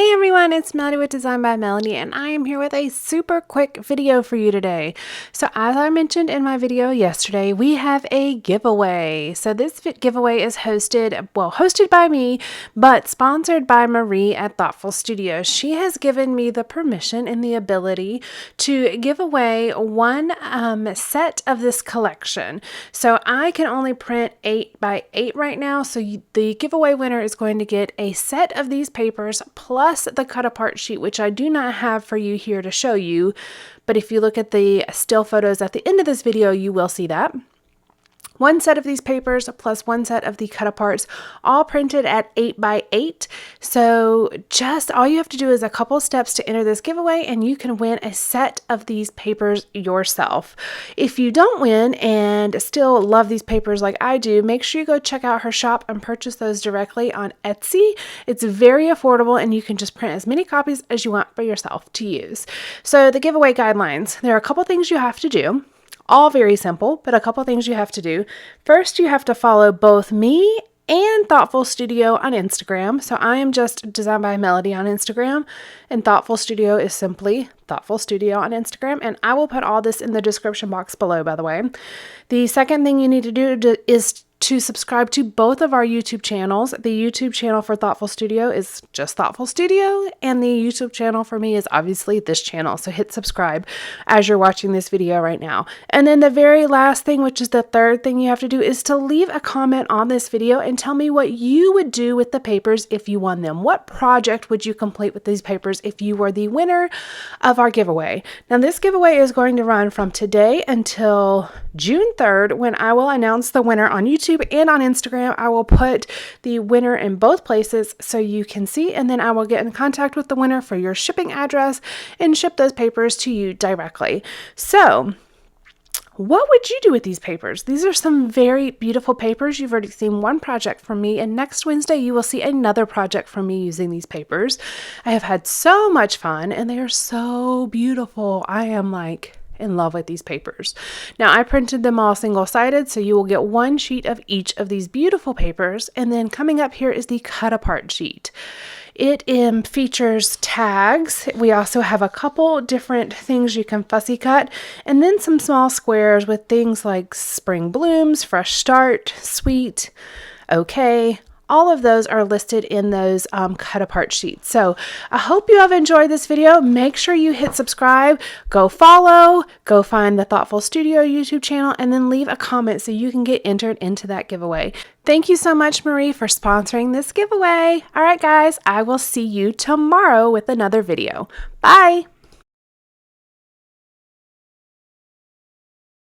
Hey everyone, it's Melody with Design by Melody, and I am here with a super quick video for you today. So as I mentioned in my video yesterday, we have a giveaway. So this giveaway is hosted by me, but sponsored by Marie at Thoughtful Studio. She has given me the permission and the ability to give away one set of this collection. So I can only print 8 by 8 right now. So the giveaway winner is going to get a set of these papers plus the cut apart sheet, which I do not have for you here to show you, but if you look at the still photos at the end of this video, you will see that. One set of these papers plus one set of the cut aparts, all printed at 8 by 8. So just all you have to do is a couple steps to enter this giveaway and you can win a set of these papers yourself. If you don't win and still love these papers like I do, make sure you go check out her shop and purchase those directly on Etsy. It's very affordable and you can just print as many copies as you want for yourself to use. So the giveaway guidelines, there are a couple things you have to do. All very simple, but a couple things you have to do. First, you have to follow both me and Thoughtful Studio on Instagram. So I am just Design by Melody on Instagram, and Thoughtful Studio is simply Thoughtful Studio on Instagram. And I will put all this in the description box below, by the way. The second thing you need to do is to subscribe to both of our YouTube channels. The YouTube channel for Thoughtful Studio is just Thoughtful Studio, and the YouTube channel for me is obviously this channel. So hit subscribe as you're watching this video right now. And then the very last thing, which is the third thing you have to do, is to leave a comment on this video and tell me what you would do with the papers if you won them. What project would you complete with these papers if you were the winner of our giveaway? Now this giveaway is going to run from today until June 3rd, when I will announce the winner on YouTube and on Instagram. I will put the winner in both places so you can see, and then I will get in contact with the winner for your shipping address and ship those papers to you directly. So what would you do with these papers? These are some very beautiful papers. You've already seen one project from me, and next Wednesday you will see another project from me using these papers. I have had so much fun and they are so beautiful. I am like in love with these papers. Now I printed them all single-sided, so you will get one sheet of each of these beautiful papers, and then coming up here is the cut apart sheet. It features tags. We also have a couple different things you can fussy cut, and then some small squares with things like spring blooms, fresh start, sweet, okay. All of those are listed in those cut apart sheets. So I hope you have enjoyed this video. Make sure you hit subscribe, go follow, go find the Thoughtful Studio YouTube channel, and then leave a comment so you can get entered into that giveaway. Thank you so much, Marie, for sponsoring this giveaway. All right, guys, I will see you tomorrow with another video. Bye.